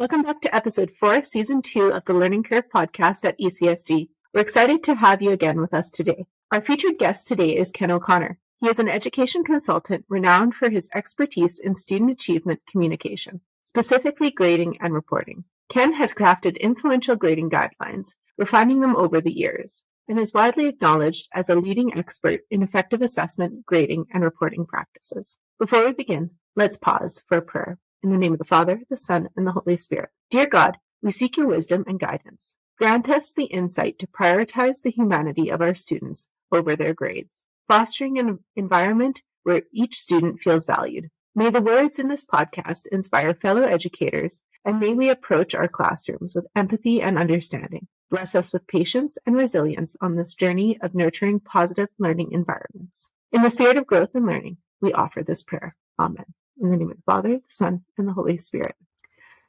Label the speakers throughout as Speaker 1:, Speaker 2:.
Speaker 1: Welcome back to episode 4, season 2 of the Learning Curve Podcast at ECSD. We're excited to have you again with us today. Our featured guest today is Ken O'Connor. He is an education consultant renowned for his expertise in student achievement communication, specifically grading and reporting. Ken has crafted influential grading guidelines, refining them over the years, and is widely acknowledged as a leading expert in effective assessment, grading, and reporting practices. Before we begin, let's pause for a prayer. In the name of the Father, the Son, and the Holy Spirit. Dear God, we seek your wisdom and guidance. Grant us the insight to prioritize the humanity of our students over their grades, fostering an environment where each student feels valued. May the words in this podcast inspire fellow educators, and may we approach our classrooms with empathy and understanding. Bless us with patience and resilience on this journey of nurturing positive learning environments. In the spirit of growth and learning, we offer this prayer. Amen. In the name of the Father, the Son, and the Holy Spirit.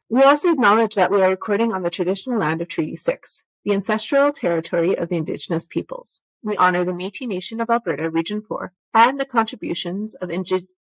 Speaker 1: We also acknowledge that we are recording on the traditional land of Treaty 6, the ancestral territory of the Indigenous peoples. We honor the Métis Nation of Alberta, Region 4, and the contributions of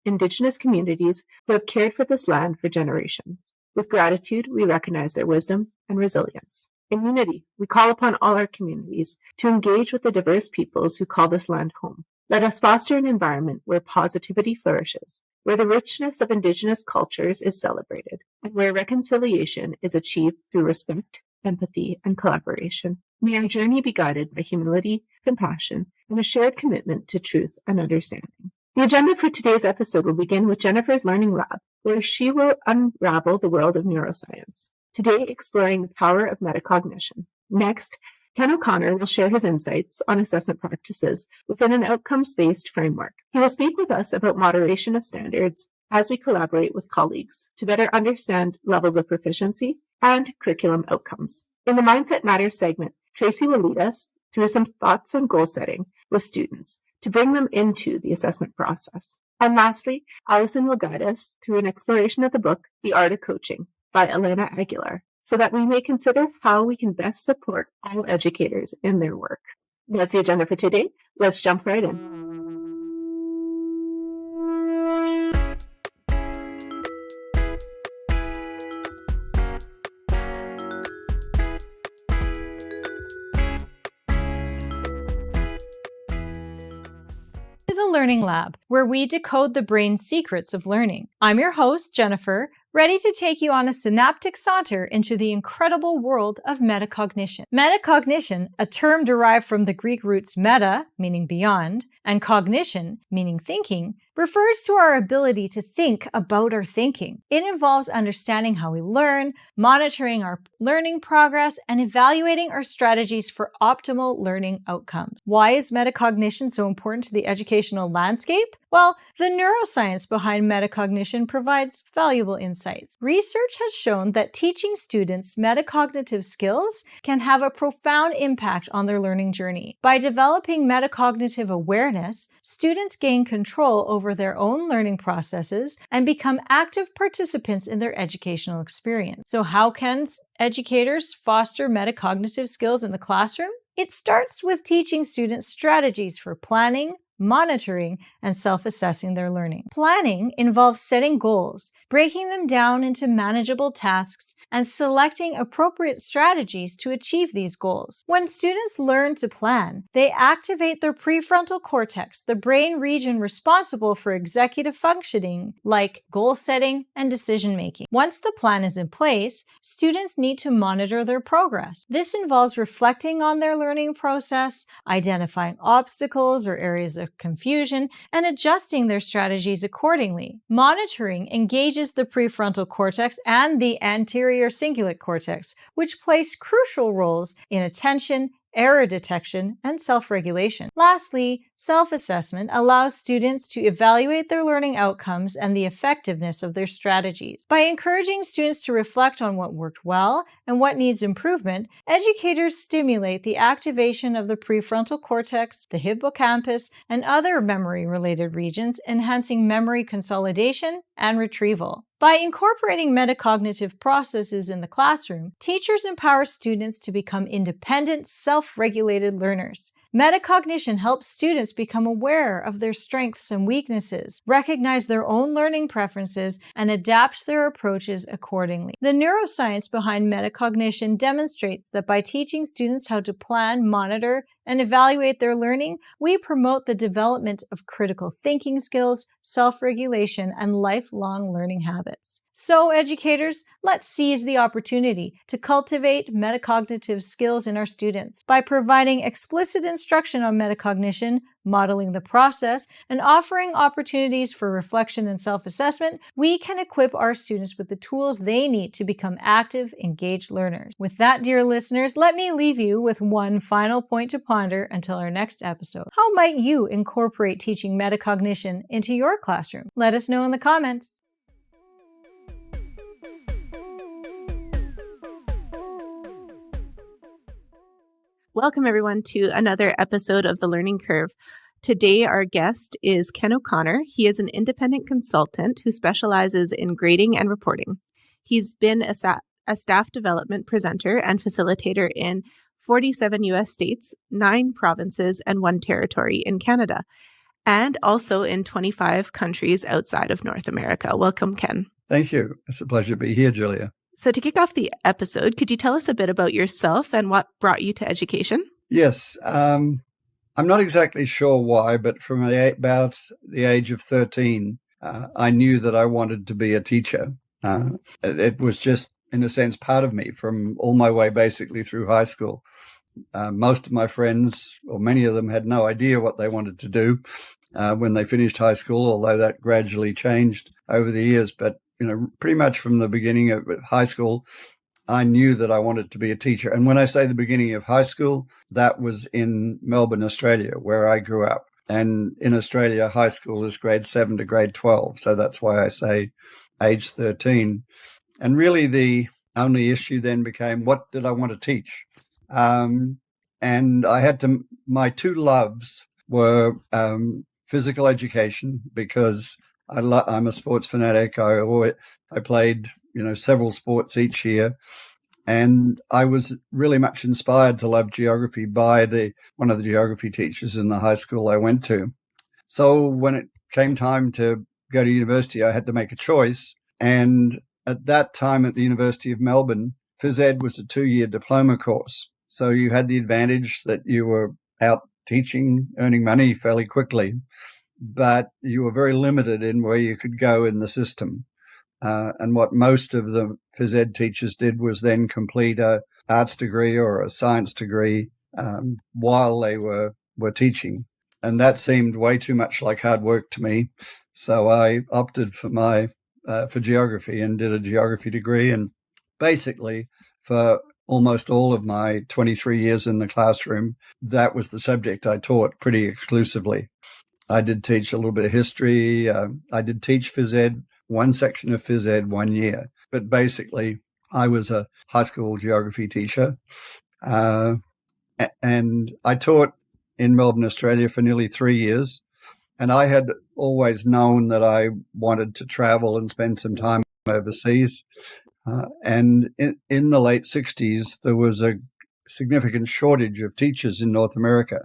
Speaker 1: Indigenous communities who have cared for this land for generations. With gratitude, we recognize their wisdom and resilience. In unity, we call upon all our communities to engage with the diverse peoples who call this land home. Let us foster an environment where positivity flourishes, where the richness of Indigenous cultures is celebrated, and where reconciliation is achieved through respect, empathy, and collaboration. May our journey be guided by humility, compassion, and a shared commitment to truth and understanding. The agenda for today's episode will begin with Jennifer's Learning Lab, where she will unravel the world of neuroscience, today exploring the power of metacognition. Next, Ken O'Connor will share his insights on assessment practices within an outcomes-based framework. He will speak with us about moderation of standards as we collaborate with colleagues to better understand levels of proficiency and curriculum outcomes. In the Mindset Matters segment, Tracy will lead us through some thoughts on goal setting with students to bring them into the assessment process. And lastly, Allison will guide us through an exploration of the book, The Art of Coaching by Elena Aguilar, so that we may consider how we can best support all educators in their work. That's the agenda for today. Let's jump right in.
Speaker 2: The Learning Lab, where we decode the brain's secrets of learning. I'm your host, Jennifer, ready to take you on a synaptic saunter into the incredible world of metacognition. Metacognition, a term derived from the Greek roots meta, meaning beyond, and cognition, meaning thinking, refers to our ability to think about our thinking. It involves understanding how we learn, monitoring our learning progress, and evaluating our strategies for optimal learning outcomes. Why is metacognition so important to the educational landscape? Well, the neuroscience behind metacognition provides valuable insights. Research has shown that teaching students metacognitive skills can have a profound impact on their learning journey. By developing metacognitive awareness, students gain control over their own learning processes and become active participants in their educational experience. So how can educators foster metacognitive skills in the classroom? It starts with teaching students strategies for planning, monitoring, and self-assessing their learning. Planning involves setting goals, breaking them down into manageable tasks, and selecting appropriate strategies to achieve these goals. When students learn to plan, they activate their prefrontal cortex, the brain region responsible for executive functioning like goal setting and decision making. Once the plan is in place, students need to monitor their progress. This involves reflecting on their learning process, identifying obstacles or areas of confusion, and adjusting their strategies accordingly. Monitoring engages the prefrontal cortex and the anterior cingulate cortex, which plays crucial roles in attention, error detection, and self-regulation. Lastly, self-assessment allows students to evaluate their learning outcomes and the effectiveness of their strategies. By encouraging students to reflect on what worked well and what needs improvement, educators stimulate the activation of the prefrontal cortex, the hippocampus, and other memory-related regions, enhancing memory consolidation and retrieval. By incorporating metacognitive processes in the classroom, teachers empower students to become independent, self-regulated learners. Metacognition helps students become aware of their strengths and weaknesses, recognize their own learning preferences, and adapt their approaches accordingly. The neuroscience behind metacognition demonstrates that by teaching students how to plan, monitor, and evaluate their learning, we promote the development of critical thinking skills, self-regulation, and lifelong learning habits. So, educators, let's seize the opportunity to cultivate metacognitive skills in our students. By providing explicit instruction on metacognition, modeling the process, and offering opportunities for reflection and self-assessment, we can equip our students with the tools they need to become active, engaged learners. With that, dear listeners, let me leave you with one final point to ponder until our next episode. How might you incorporate teaching metacognition into your classroom? Let us know in the comments.
Speaker 1: Welcome, everyone, to another episode of The Learning Curve. Today, our guest is Ken O'Connor. He is an independent consultant who specializes in grading and reporting. He's been a staff development presenter and facilitator in 47 U.S. states, 9 provinces, and 1 territory in Canada, and also in 25 countries outside of North America. Welcome, Ken.
Speaker 3: Thank you. It's a pleasure to be here, Julia.
Speaker 1: So to kick off the episode, could you tell us a bit about yourself and what brought you to education?
Speaker 3: Yes. I'm not exactly sure why, but from about the age of 13, I knew that I wanted to be a teacher. It was just, in a sense, part of me from all my way basically through high school. Most of my friends, or many of them, had no idea what they wanted to do when they finished high school, although that gradually changed over the years. But pretty much from the beginning of high school, I knew that I wanted to be a teacher. And when I say the beginning of high school, that was in Melbourne, Australia, where I grew up. And in Australia, high school is grade 7 to grade 12. So that's why I say age 13. And really the only issue then became, what did I want to teach? And I had to, my 2 loves were physical education, because I'm a sports fanatic. I played, several sports each year, and I was really much inspired to love geography by one of the geography teachers in the high school I went to. So when it came time to go to university, I had to make a choice. And at that time at the University of Melbourne, Phys Ed was a 2-year diploma course. So you had the advantage that you were out teaching, earning money fairly quickly, but you were very limited in where you could go in the system. And what most of the phys ed teachers did was then complete a arts degree or a science degree while they were teaching. And that seemed way too much like hard work to me. So I opted for geography and did a geography degree. And basically, for almost all of my 23 years in the classroom, that was the subject I taught pretty exclusively. I did teach a little bit of history. I did teach phys ed, one section of phys ed 1 year. But basically, I was a high school geography teacher. And I taught in Melbourne, Australia for nearly 3 years. And I had always known that I wanted to travel and spend some time overseas. And in the late 60s, there was a significant shortage of teachers in North America.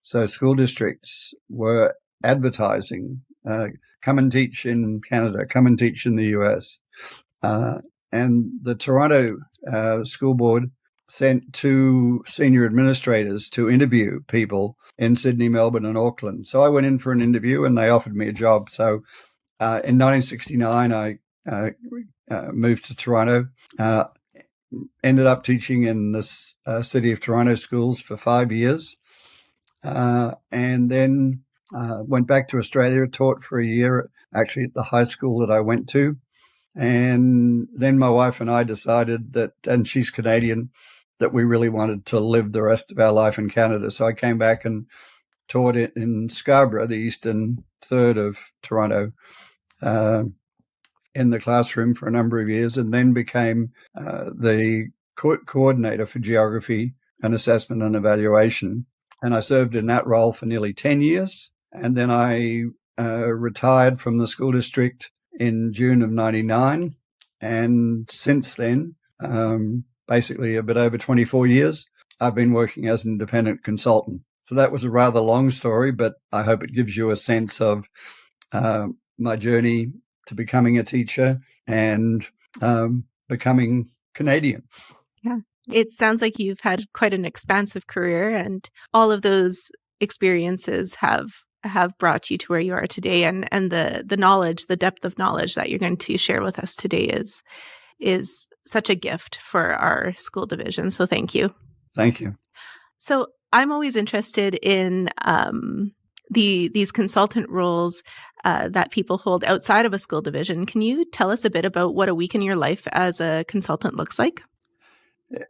Speaker 3: So school districts were advertising, come and teach in Canada, come and teach in the US. And the Toronto School Board sent 2 senior administrators to interview people in Sydney, Melbourne, and Auckland. So I went in for an interview and they offered me a job. So in 1969, I moved to Toronto, ended up teaching in the city of Toronto schools for 5 years. And then went back to Australia, taught for a year, actually at the high school that I went to. And then my wife and I decided that, and she's Canadian, that we really wanted to live the rest of our life in Canada. So I came back and taught it in Scarborough, the eastern third of Toronto, in the classroom for a number of years, and then became the coordinator for geography and assessment and evaluation. And I served in that role for nearly 10 years. And then I retired from the school district in June of 99. And since then, basically a bit over 24 years, I've been working as an independent consultant. So that was a rather long story, but I hope it gives you a sense of my journey to becoming a teacher and becoming Canadian.
Speaker 1: Yeah. It sounds like you've had quite an expansive career, and all of those experiences have brought you to where you are today, and the knowledge, the depth of knowledge that you're going to share with us today is such a gift for our school division. So thank you.
Speaker 3: Thank you.
Speaker 1: So I'm always interested in these consultant roles that people hold outside of a school division. Can you tell us a bit about what a week in your life as a consultant looks like?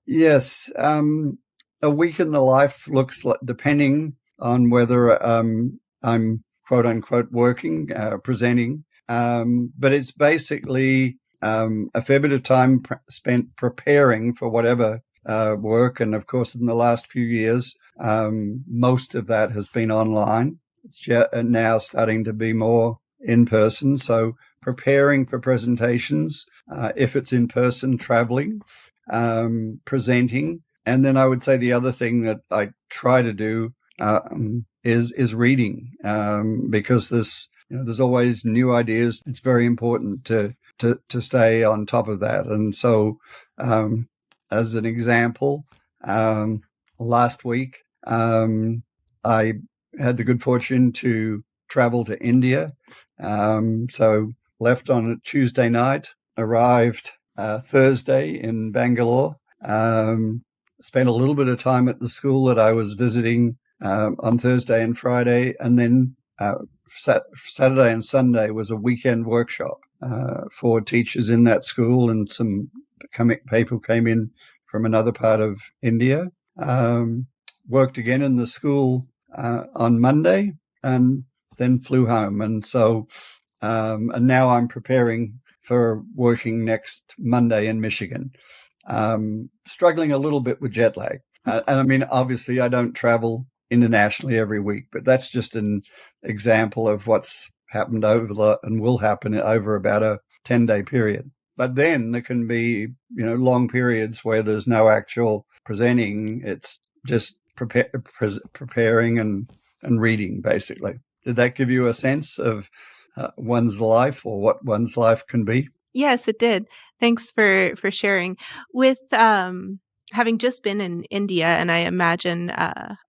Speaker 3: Yes. A week in the life looks like, depending on whether I'm quote unquote working, presenting, but it's basically a fair bit of time spent preparing for whatever work. And of course, in the last few years, most of that has been online. It's now starting to be more in person. So preparing for presentations, if it's in person, traveling, presenting. And then I would say the other thing that I try to do is reading, because there's always new ideas. It's very important to stay on top of that. And so, as an example, last week I had the good fortune to travel to India. So left on a Tuesday night, arrived Thursday in Bangalore. Spent a little bit of time at the school that I was visiting on Thursday and Friday, and then Saturday and Sunday was a weekend workshop for teachers in that school, and some people came in from another part of India. Worked again in the school on Monday, and then flew home. And so, and now I'm preparing for working next Monday in Michigan. Struggling a little bit with jet lag. And I mean, obviously, I don't travel internationally every week, but that's just an example of what's happened and will happen over about a 10-day period. But then there can be, long periods where there's no actual presenting. It's just preparing and reading, basically. Did that give you a sense of one's life, or what one's life can be?
Speaker 1: Yes, it did. Thanks for sharing. With having just been in India, and I imagine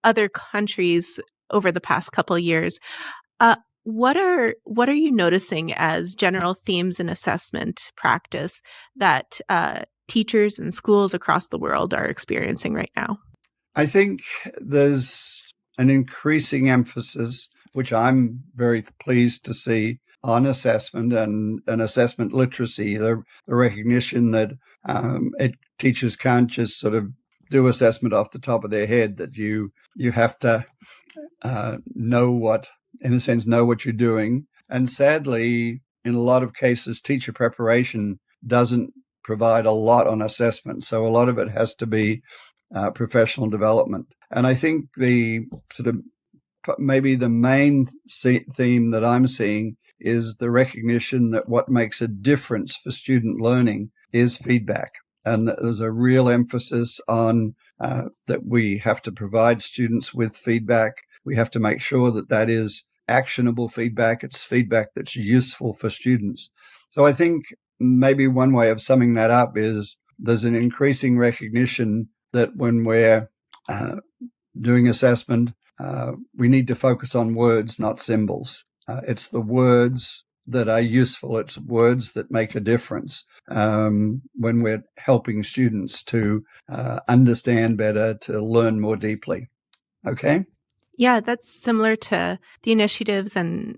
Speaker 1: other countries over the past couple of years, what are you noticing as general themes in assessment practice that teachers and schools across the world are experiencing right now?
Speaker 3: I think there's an increasing emphasis, which I'm very pleased to see, on assessment and assessment literacy, the recognition that teachers can't just sort of do assessment off the top of their head, that you have to know what you're doing. And sadly, in a lot of cases, teacher preparation doesn't provide a lot on assessment. So a lot of it has to be professional development. And I think the sort of maybe the main theme that I'm seeing is the recognition that what makes a difference for student learning is feedback. And that there's a real emphasis on that we have to provide students with feedback. We have to make sure that that is actionable feedback. It's feedback that's useful for students. So I think maybe one way of summing that up is there's an increasing recognition that when we're doing assessment, we need to focus on words, not symbols. It's the words that are useful. It's words that make a difference when we're helping students to understand better, to learn more deeply. Okay?
Speaker 1: Yeah, that's similar to the initiatives in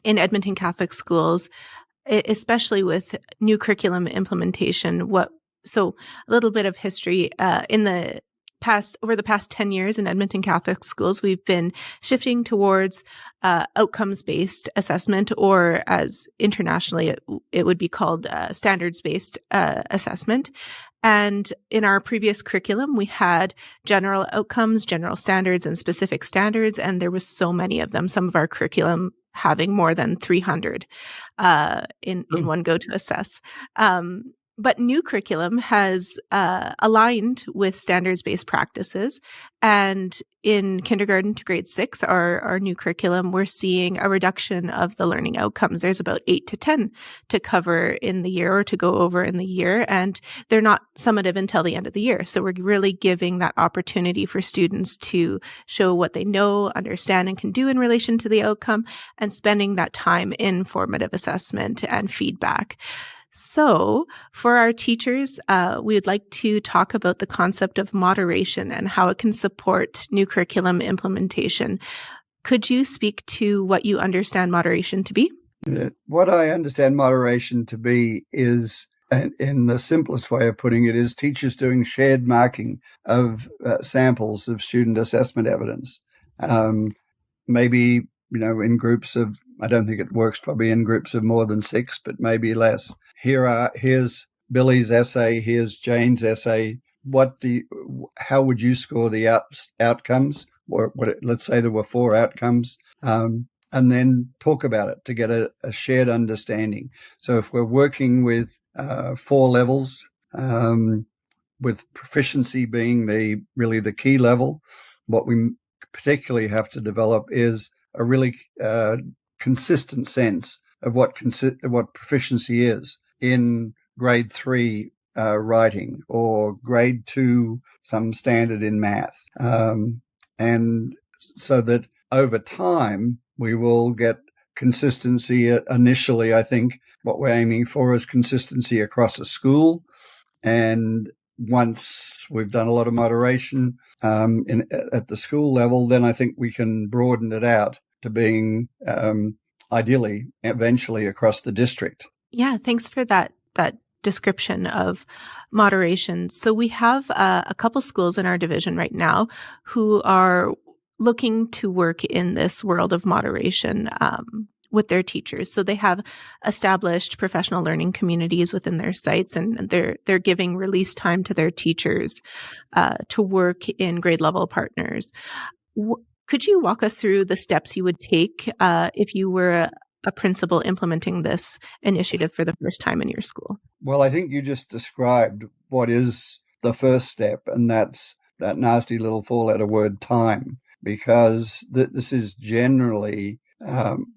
Speaker 1: Edmonton Catholic schools, especially with new curriculum implementation. So a little bit of history over the past 10 years in Edmonton Catholic schools, we've been shifting towards outcomes-based assessment, or as internationally it would be called standards-based assessment. And in our previous curriculum, we had general outcomes, general standards, and specific standards, and there was so many of them. Some of our curriculum having more than 300 in one go to assess. But new curriculum has aligned with standards-based practices. And in kindergarten to grade 6, our new curriculum, we're seeing a reduction of the learning outcomes. There's about 8 to 10 to cover in the year or to go over in the year. And they're not summative until the end of the year. So we're really giving that opportunity for students to show what they know, understand, and can do in relation to the outcome, and spending that time in formative assessment and feedback. So for our teachers, we would like to talk about the concept of moderation and how it can support new curriculum implementation. Could you speak to what you understand moderation to be?
Speaker 3: What I understand moderation to be is, in the simplest way of putting it, is teachers doing shared marking of samples of student assessment evidence. Maybe, in groups of, I don't think it works probably in groups of more than 6, but maybe less. Here's Billy's essay, here's Jane's essay. How would you score the outcomes? Or let's say there were 4 outcomes, and then talk about it to get a shared understanding. So if we're working with 4 levels, with proficiency being the key level, what we particularly have to develop is a really consistent sense of what proficiency is in grade 3 writing, or grade 2 some standard in math, and so that over time we will get consistency. Initially, I think what we're aiming for is consistency across a school, and once we've done a lot of moderation at the school level, then I think we can broaden it out to being ideally eventually across the district.
Speaker 1: Yeah, thanks for that description of moderation. So we have a couple schools in our division right now who are looking to work in this world of moderation with their teachers. So they have established professional learning communities within their sites, and they're giving release time to their teachers to work in grade level partners. Could you walk us through the steps you would take if you were a principal implementing this initiative for the first time in your school?
Speaker 3: Well, I think you just described what is the first step, and that's that nasty little 4-letter word, time, because this is generally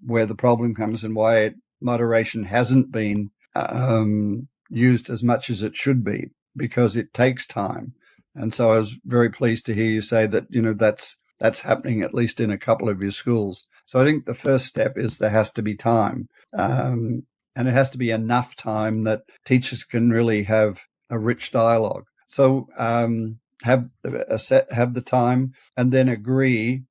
Speaker 3: where the problem comes, and why moderation hasn't been used as much as it should be, because it takes time. And so I was very pleased to hear you say that, that's happening at least in a couple of your schools. So I think the first step is there has to be time, and it has to be enough time that teachers can really have a rich dialogue. So have the time, and then agree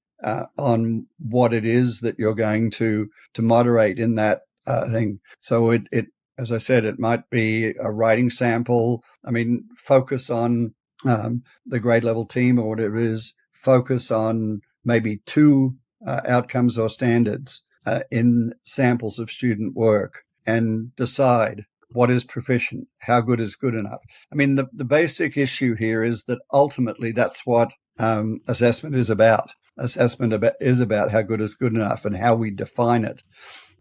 Speaker 3: on what it is that you're going to moderate in that thing. So it, as I said, it might be a writing sample. I mean, focus on the grade level team or whatever it is. Focus on maybe 2 outcomes or standards in samples of student work, and decide what is proficient, how good is good enough. I mean, the basic issue here is that ultimately that's what assessment is about. Assessment is about how good is good enough and how we define it.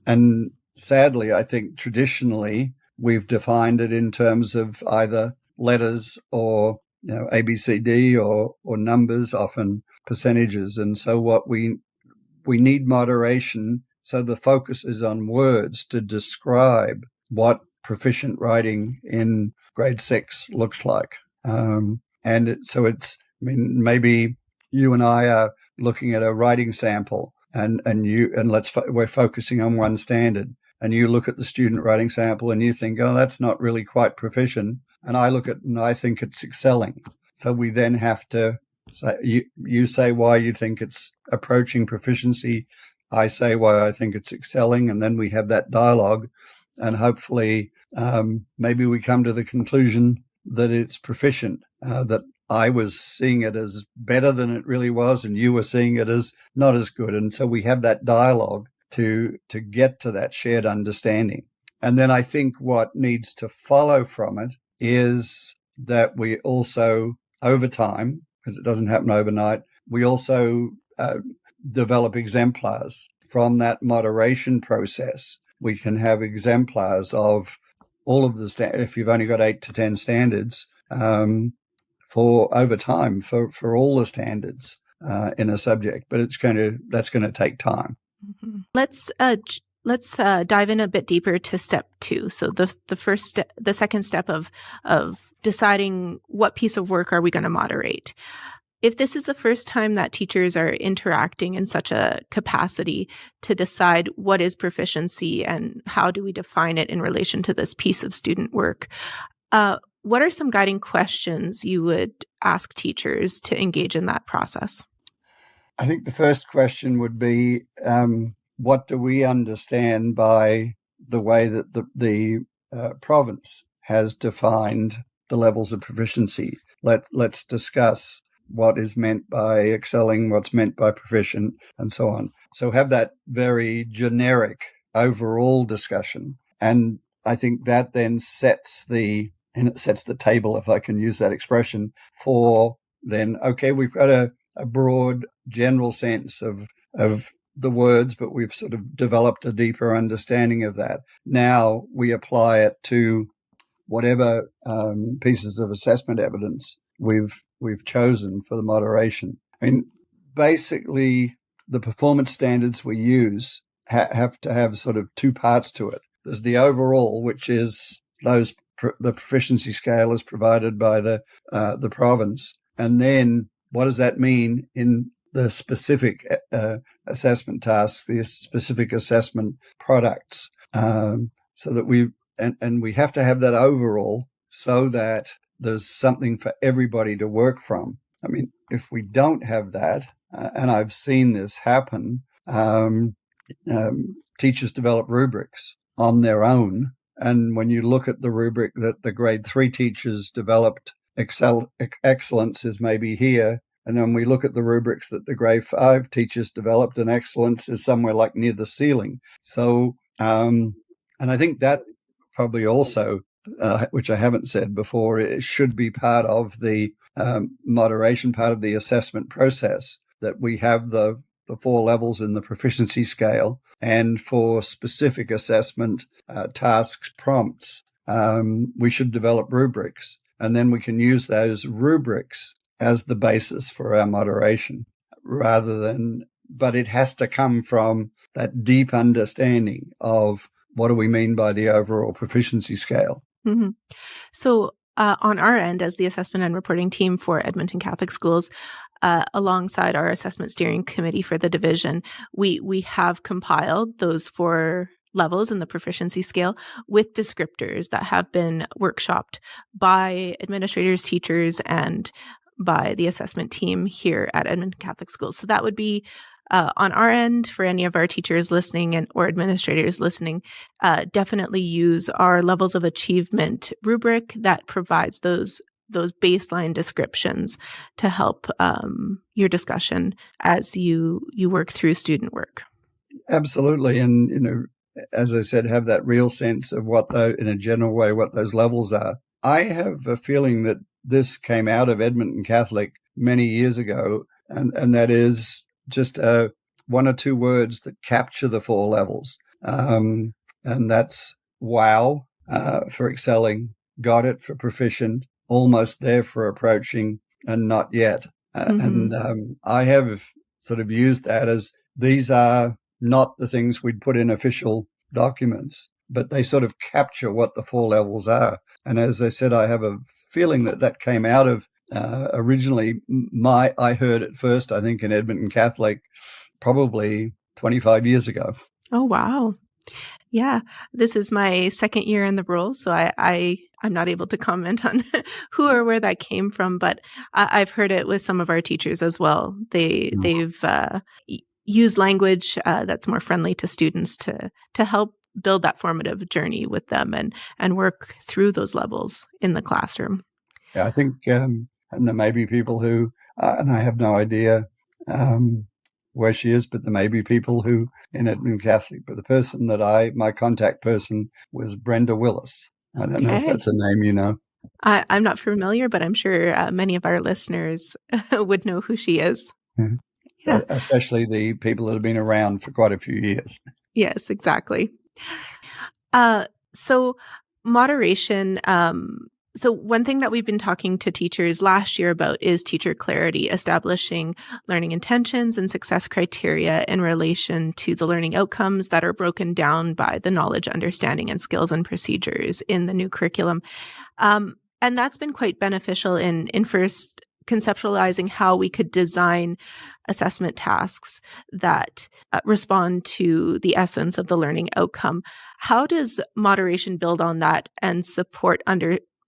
Speaker 3: And sadly, I think traditionally we've defined it in terms of either letters or ABCD or numbers, often percentages. And so what we need moderation, so the focus is on words to describe what proficient writing in grade 6 looks like. So it's, I mean, maybe you and I are looking at a writing sample, and we're focusing on one standard, and you look at the student writing sample and you think, oh, that's not really quite proficient. And I look at it and I think it's excelling. So we then have to say, you say why you think it's approaching proficiency. I say why I think it's excelling. And then we have that dialogue, and hopefully maybe we come to the conclusion that it's proficient, that I was seeing it as better than it really was, and you were seeing it as not as good. And so we have that dialogue to get to that shared understanding. And then I think what needs to follow from it is that we also, over time, because it doesn't happen overnight, we also develop exemplars from that moderation process. We can have exemplars of all of the if you've only got 8 to 10 standards, for over time for all the standards in a subject, but that's going to take time.
Speaker 1: Mm-hmm. Let's dive in a bit deeper to step 2. So the second step of deciding what piece of work are we going to moderate. If this is the first time that teachers are interacting in such a capacity to decide what is proficiency and how do we define it in relation to this piece of student work, what are some guiding questions you would ask teachers to engage in that process?
Speaker 3: I think the first question would be, what do we understand by the way that the province has defined the levels of proficiency? Let's discuss what is meant by excelling, what's meant by proficient, and so on. So have that very generic overall discussion. And I think that then sets the table, if I can use that expression, for then, okay, we've got a broad general sense of the words, but we've sort of developed a deeper understanding of that. Now we apply it to whatever pieces of assessment evidence we've chosen for the moderation. I mean, basically, the performance standards we use have to have sort of 2 parts to it. There's the overall, which is the proficiency scale is provided by the province, and then what does that mean in the specific assessment tasks, the specific assessment products, so that we have to have that overall so that there's something for everybody to work from. I mean, if we don't have that, and I've seen this happen, teachers develop rubrics on their own. And when you look at the rubric that the grade 3 teachers developed, excellence is maybe here. And then we look at the rubrics that the grade 5 teachers developed, and excellence is somewhere like near the ceiling. So, and I think that probably also, which I haven't said before, it should be part of the moderation, part of the assessment process, that we have the 4 levels in the proficiency scale, and for specific assessment tasks, prompts, we should develop rubrics, and then we can use those rubrics as the basis for our moderation, but it has to come from that deep understanding of what do we mean by the overall proficiency scale.
Speaker 1: Mm-hmm. So on our end, as the assessment and reporting team for Edmonton Catholic Schools, alongside our assessment steering committee for the division, we have compiled those 4 levels in the proficiency scale with descriptors that have been workshopped by administrators, teachers, and by the assessment team here at Edmonton Catholic Schools. So that would be on our end, for any of our teachers listening or administrators listening, definitely use our levels of achievement rubric that provides those baseline descriptions to help your discussion as you work through student work.
Speaker 3: Absolutely. And, as I said, have that real sense of in a general way, what those levels are. I have a feeling that this came out of Edmonton Catholic many years ago, and that is just 1 or 2 words that capture the 4 levels. And that's wow for excelling, got it for proficient, almost there for approaching, and not yet. And I have sort of used that as these are not the things we'd put in official documents, but they sort of capture what the 4 levels are. And as I said, I have a feeling that came out of originally I heard it first, I think, in Edmonton Catholic, probably 25 years ago.
Speaker 1: Oh, wow. Yeah, this is my 2nd year in the role, so I'm not able to comment on who or where that came from, but I've heard it with some of our teachers as well. They've used language that's more friendly to students to help build that formative journey with them and work through those levels in the classroom.
Speaker 3: Yeah, I think, and there may be people who, and I have no idea where she is, but there may be people who in Edmonton Catholic, but the person my contact person was Brenda Willis. I don't know if that's a name you know.
Speaker 1: I'm not familiar, but I'm sure many of our listeners would know who she is.
Speaker 3: Mm-hmm. Yeah. Especially the people that have been around for quite a few years.
Speaker 1: Yes, exactly. So moderation, so one thing that we've been talking to teachers last year about is teacher clarity, establishing learning intentions and success criteria in relation to the learning outcomes that are broken down by the knowledge, understanding, and skills and procedures in the new curriculum. And that's been quite beneficial in first conceptualizing how we could design assessment tasks that respond to the essence of the learning outcome. How does moderation build on that and support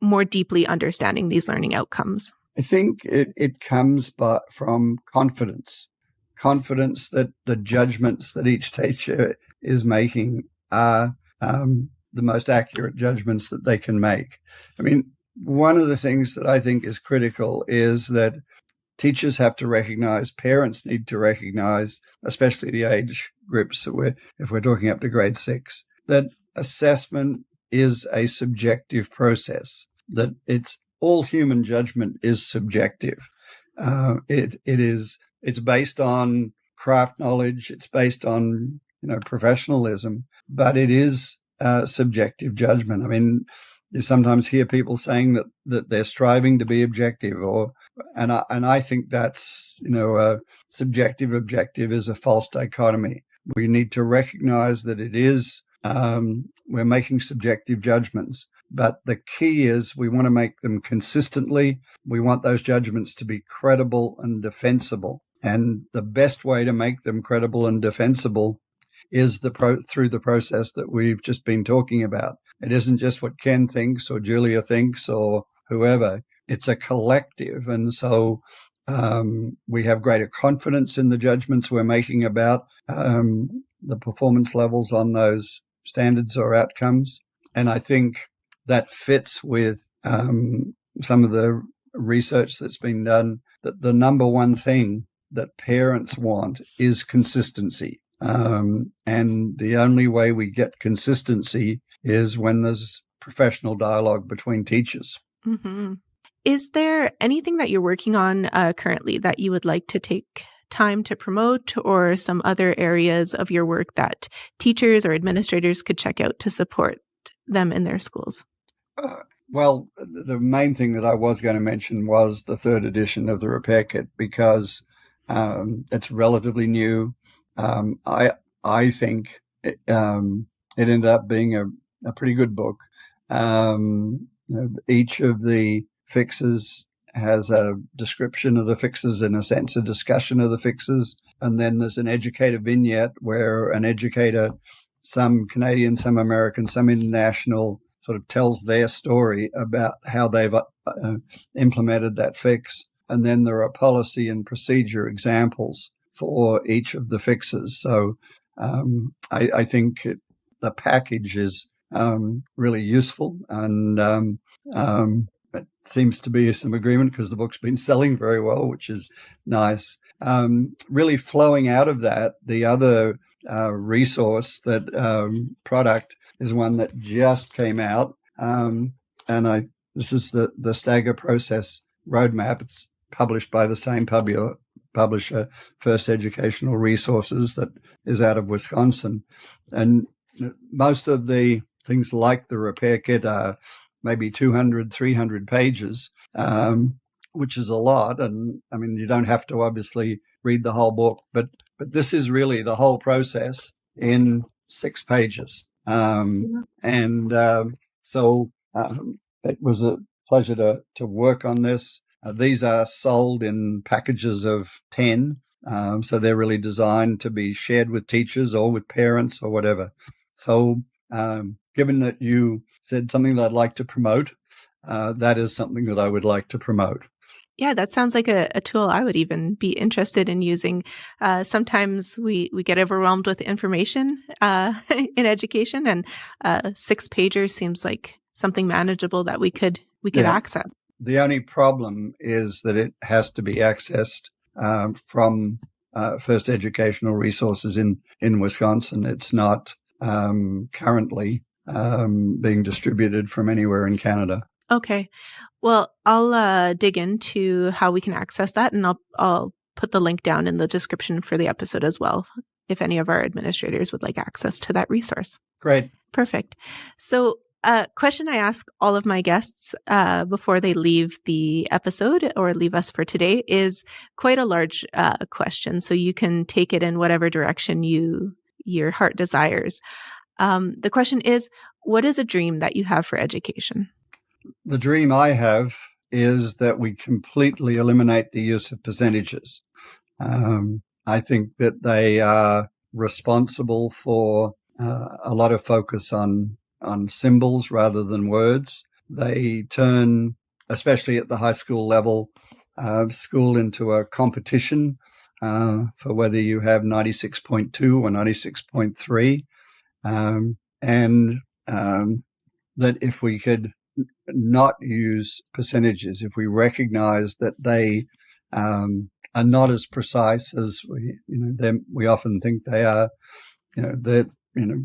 Speaker 1: more deeply understanding these learning outcomes?
Speaker 3: I think it comes from confidence that the judgments that each teacher is making are the most accurate judgments that they can make. I mean, one of the things that I think is critical is that teachers have to recognize, parents need to recognize, especially the age groups that if we're talking up to grade 6, that assessment is a subjective process, that all human judgment is subjective. It's based on craft knowledge, it's based on professionalism, but it is subjective judgment. I mean, you sometimes hear people saying that they're striving to be objective, and I think that's subjective objective is a false dichotomy. We need to recognize that it is we're making subjective judgments, but the key is we want to make them consistently. We want those judgments to be credible and defensible, and the best way to make them credible and defensible is through the process that we've just been talking about. It isn't just what Ken thinks or Julia thinks or whoever. It's a collective. And so we have greater confidence in the judgments we're making about the performance levels on those standards or outcomes. And I think that fits with some of the research that's been done, that the number one thing that parents want is consistency. And the only way we get consistency is when there's professional dialogue between teachers.
Speaker 1: Mm-hmm. Is there anything that you're working on currently that you would like to take time to promote, or some other areas of your work that teachers or administrators could check out to support them in their schools?
Speaker 3: Well, the main thing that I was going to mention was the 3rd edition of the Repair Kit, because it's relatively new. I think it ended up being a pretty good book. Each of the fixes has a description of the fixes, in a sense, a discussion of the fixes. And then there's an educator vignette where an educator, some Canadian, some American, some international, sort of tells their story about how they've implemented that fix. And then there are policy and procedure examples for each of the fixes. So I think the package is really useful, and it seems to be some agreement because the book's been selling very well, which is nice. Really flowing out of that, the other resource, that product, is one that just came out, and this is the Stagger Process Roadmap. It's published by the same publisher, First Educational Resources, that is out of Wisconsin. And most of the things like the Repair Kit are maybe 200, 300 pages, which is a lot. And I mean, you don't have to obviously read the whole book, but this is really the whole process in 6 pages. So it was a pleasure to work on this. These are sold in packages of 10, so they're really designed to be shared with teachers or with parents or whatever. So given that you said something that I'd like to promote, that is something that I would like to promote.
Speaker 1: Yeah, that sounds like a tool I would even be interested in using. Sometimes we get overwhelmed with information in education, and 6-pager seems like something manageable that we could access.
Speaker 3: The only problem is that it has to be accessed from First Educational Resources in Wisconsin. It's not currently being distributed from anywhere in Canada.
Speaker 1: Okay. Well, I'll dig into how we can access that, and I'll put the link down in the description for the episode as well, if any of our administrators would like access to that resource.
Speaker 3: Great.
Speaker 1: Perfect. So A question I ask all of my guests before they leave the episode or leave us for today is quite a large question, so you can take it in whatever direction your heart desires. The question is, what is a dream that you have for education?
Speaker 3: The dream I have is that we completely eliminate the use of percentages. I think that they are responsible for a lot of focus on symbols rather than words. They turn, especially at the high school level, school into a competition for whether you have 96.2 or 96.3. That if we could not use percentages, if we recognize that they are not as precise as we often think they are,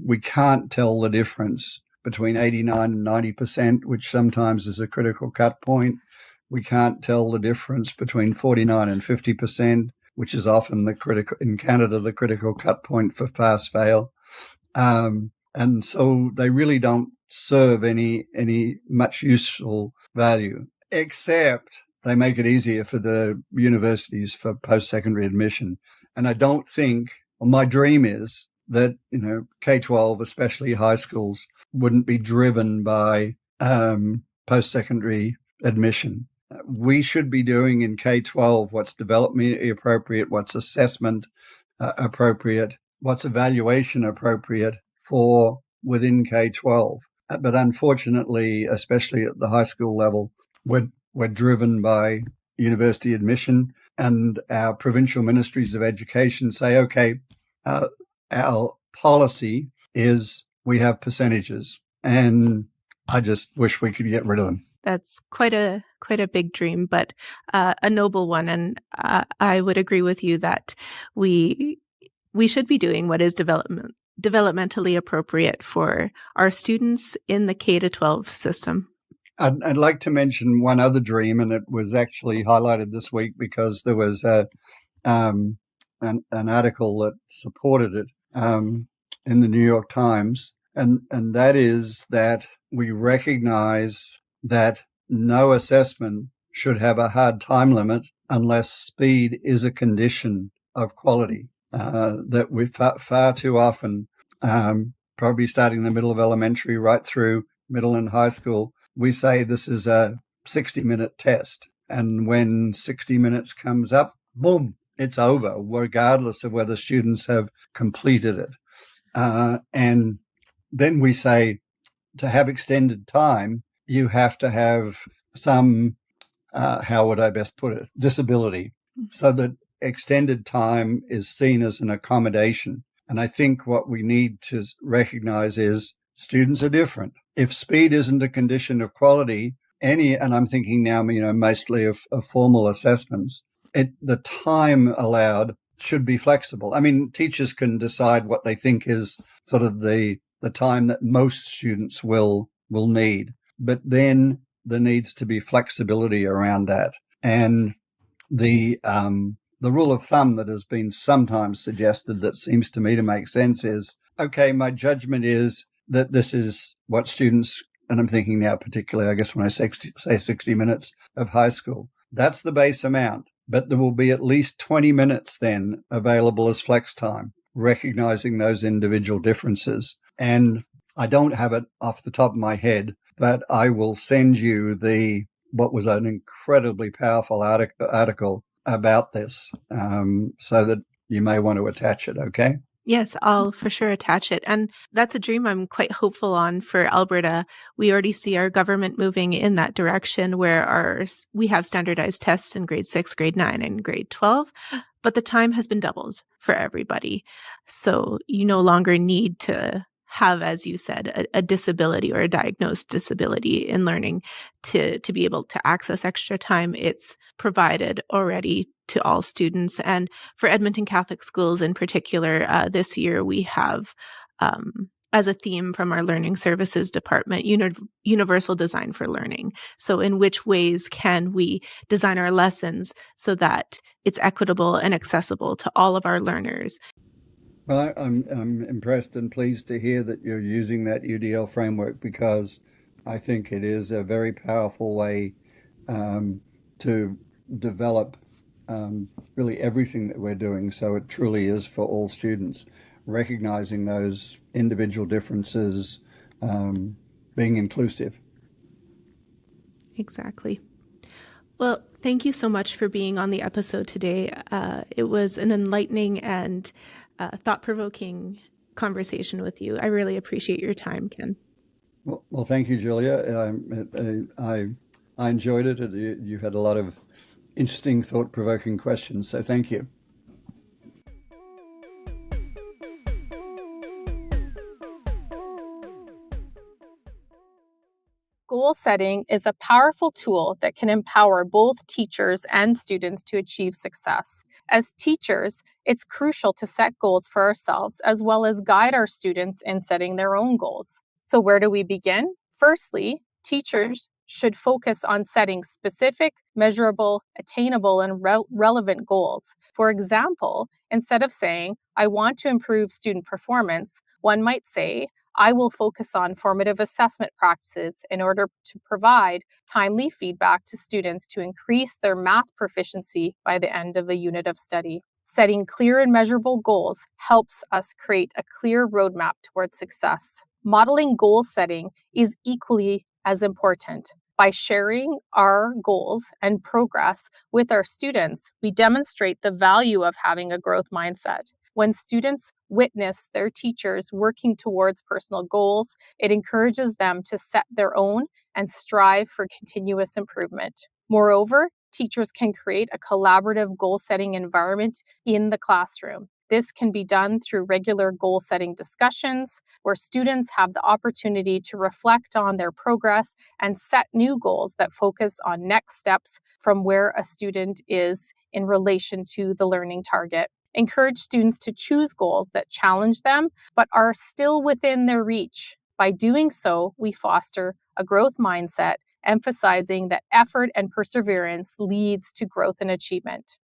Speaker 3: we can't tell the difference between 89 and 90%, which sometimes is a critical cut point. We can't tell the difference between 49 and 50%, which is often in Canada, the critical cut point for pass fail. And so they really don't serve any much useful value, except they make it easier for the universities for post-secondary admission. And I don't think, well, my dream is that, K-12, especially high schools, wouldn't be driven by post-secondary admission. We should be doing in K-12 what's developmentally appropriate, what's assessment appropriate, what's evaluation appropriate for within K-12. But unfortunately, especially at the high school level, we're driven by university admission, and our provincial ministries of education say, okay, our policy is we have percentages, and I just wish we could get rid of them.
Speaker 1: That's quite a big dream, but a noble one. And I would agree with you that we should be doing what is developmentally appropriate for our students in the K-12 system.
Speaker 3: I'd like to mention one other dream, and it was actually highlighted this week because there was an article that supported it in the New York Times, and that is that we recognize that no assessment should have a hard time limit unless speed is a condition of quality. That we far too often, probably starting in the middle of elementary right through middle and high school, we say this is a 60-minute test. And when 60 minutes comes up, boom, it's over, regardless of whether students have completed it. And then we say to have extended time, you have to have some, how would I best put it, disability, so that extended time is seen as an accommodation. And I think what we need to recognize is students are different. If speed isn't a condition of quality, and I'm thinking now, mostly of formal assessments, the time allowed should be flexible. I mean, teachers can decide what they think is sort of the time that most students will need. But then there needs to be flexibility around that. And the rule of thumb that has been sometimes suggested that seems to me to make sense is, okay, my judgment is that this is what students, and I'm thinking now particularly, I guess when I say 60 minutes of high school, that's the base amount. But there will be at least 20 minutes then available as flex time, recognizing those individual differences. And I don't have it off the top of my head, but I will send you what was an incredibly powerful article about this, so that you may want to attach it, okay?
Speaker 1: Yes, I'll for sure attach it. And that's a dream I'm quite hopeful on for Alberta. We already see our government moving in that direction where we have standardized tests in grade 6, grade 9, and grade 12, but the time has been doubled for everybody. So you no longer need to have, as you said, a disability or a diagnosed disability in learning to be able to access extra time. It's provided already to all students. And for Edmonton Catholic schools in particular, this year we have, as a theme from our Learning Services Department, universal design for learning. So in which ways can we design our lessons so that it's equitable and accessible to all of our learners?
Speaker 3: Well, I'm impressed and pleased to hear that you're using that UDL framework, because I think it is a very powerful way to develop really everything that we're doing. So it truly is for all students, recognizing those individual differences, being inclusive.
Speaker 1: Exactly. Well, thank you so much for being on the episode today. It was an enlightening and thought-provoking conversation with you. I really appreciate your time, Ken.
Speaker 3: Well, thank you, Julia. I enjoyed it. You had a lot of interesting, thought-provoking questions, so thank you.
Speaker 4: Goal setting is a powerful tool that can empower both teachers and students to achieve success. As teachers, it's crucial to set goals for ourselves as well as guide our students in setting their own goals. So where do we begin? Firstly, teachers should focus on setting specific, measurable, attainable, and relevant goals. For example, instead of saying, "I want to improve student performance," one might say, "I will focus on formative assessment practices in order to provide timely feedback to students to increase their math proficiency by the end of a unit of study." Setting clear and measurable goals helps us create a clear roadmap towards success. Modeling goal setting is equally as important. By sharing our goals and progress with our students, we demonstrate the value of having a growth mindset. When students witness their teachers working towards personal goals, it encourages them to set their own and strive for continuous improvement. Moreover, teachers can create a collaborative goal-setting environment in the classroom. This can be done through regular goal-setting discussions, where students have the opportunity to reflect on their progress and set new goals that focus on next steps from where a student is in relation to the learning target. Encourage students to choose goals that challenge them, but are still within their reach. By doing so, we foster a growth mindset, emphasizing that effort and perseverance leads to growth and achievement.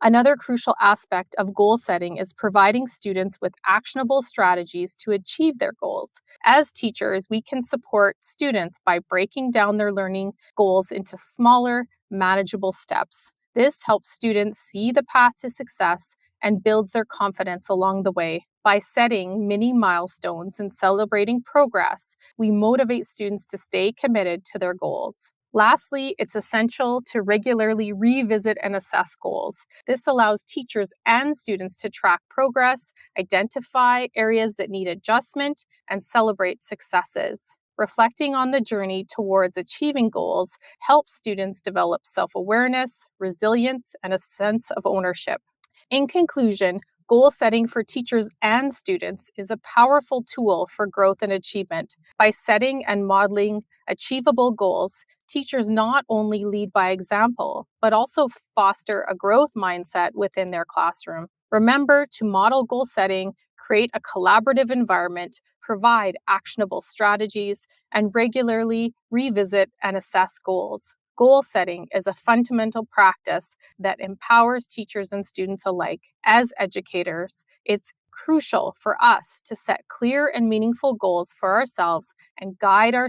Speaker 4: Another crucial aspect of goal setting is providing students with actionable strategies to achieve their goals. As teachers, we can support students by breaking down their learning goals into smaller, manageable steps. This helps students see the path to success and builds their confidence along the way. By setting mini milestones and celebrating progress, we motivate students to stay committed to their goals. Lastly, it's essential to regularly revisit and assess goals. This allows teachers and students to track progress, identify areas that need adjustment, and celebrate successes. Reflecting on the journey towards achieving goals helps students develop self-awareness, resilience, and a sense of ownership. In conclusion, goal setting for teachers and students is a powerful tool for growth and achievement. By setting and modeling achievable goals, teachers not only lead by example, but also foster a growth mindset within their classroom. Remember to model goal setting, create a collaborative environment, provide actionable strategies, and regularly revisit and assess goals. Goal setting is a fundamental practice that empowers teachers and students alike. As educators, it's crucial for us to set clear and meaningful goals for ourselves and guide our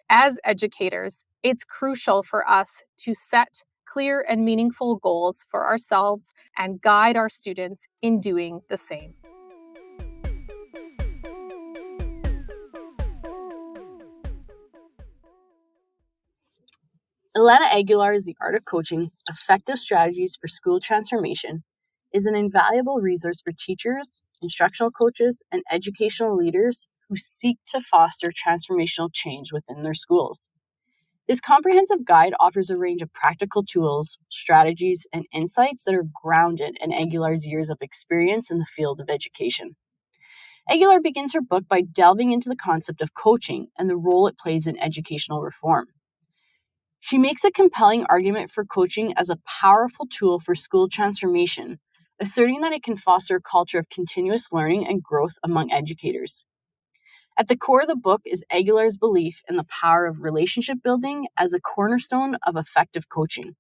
Speaker 4: As educators, it's crucial for us to set clear and meaningful goals for ourselves and guide our students in doing the same.
Speaker 5: Elena Aguilar's The Art of Coaching, Effective Strategies for School Transformation is an invaluable resource for teachers, instructional coaches, and educational leaders who seek to foster transformational change within their schools. This comprehensive guide offers a range of practical tools, strategies, and insights that are grounded in Aguilar's years of experience in the field of education. Aguilar begins her book by delving into the concept of coaching and the role it plays in educational reform. She makes a compelling argument for coaching as a powerful tool for school transformation, asserting that it can foster a culture of continuous learning and growth among educators. At the core of the book is Aguilar's belief in the power of relationship building as a cornerstone of effective coaching.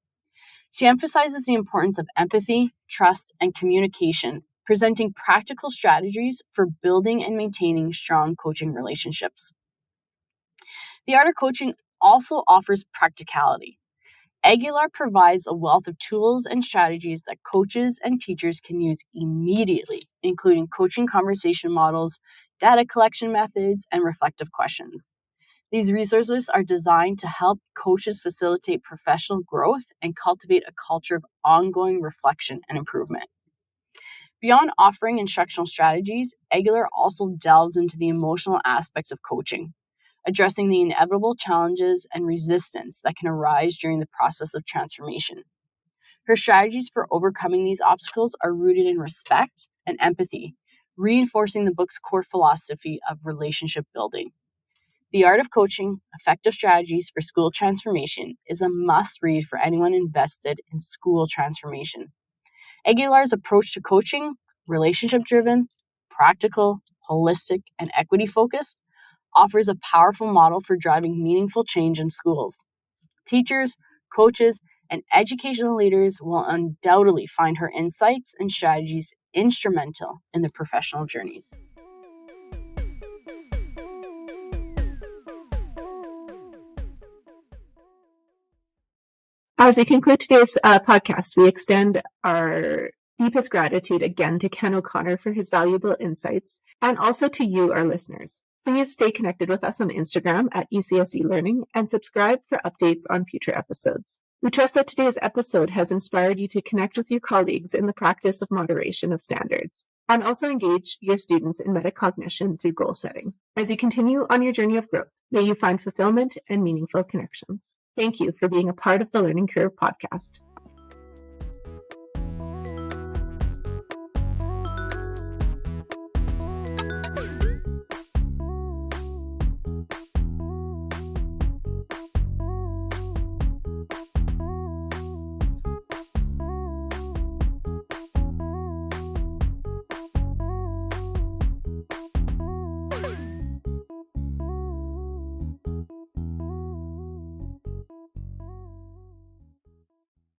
Speaker 5: She emphasizes the importance of empathy, trust, and communication, presenting practical strategies for building and maintaining strong coaching relationships. The art of coaching also offers practicality. Aguilar provides a wealth of tools and strategies that coaches and teachers can use immediately, including coaching conversation models, data collection methods, and reflective questions. These resources are designed to help coaches facilitate professional growth and cultivate a culture of ongoing reflection and improvement. Beyond offering instructional strategies, Aguilar also delves into the emotional aspects of coaching, addressing the inevitable challenges and resistance that can arise during the process of transformation. Her strategies for overcoming these obstacles are rooted in respect and empathy, reinforcing the book's core philosophy of relationship building. The Art of Coaching, Effective Strategies for School Transformation is a must-read for anyone invested in school transformation. Aguilar's approach to coaching, relationship-driven, practical, holistic, and equity-focused, offers a powerful model for driving meaningful change in schools. Teachers, coaches, and educational leaders will undoubtedly find her insights and strategies instrumental in their professional journeys.
Speaker 1: As we conclude today's podcast, we extend our deepest gratitude again to Ken O'Connor for his valuable insights, and also to you, our listeners. Please stay connected with us on Instagram at ECSD Learning and subscribe for updates on future episodes. We trust that today's episode has inspired you to connect with your colleagues in the practice of moderation of standards, and also engage your students in metacognition through goal setting. As you continue on your journey of growth, may you find fulfillment and meaningful connections. Thank you for being a part of the Learning Curve podcast.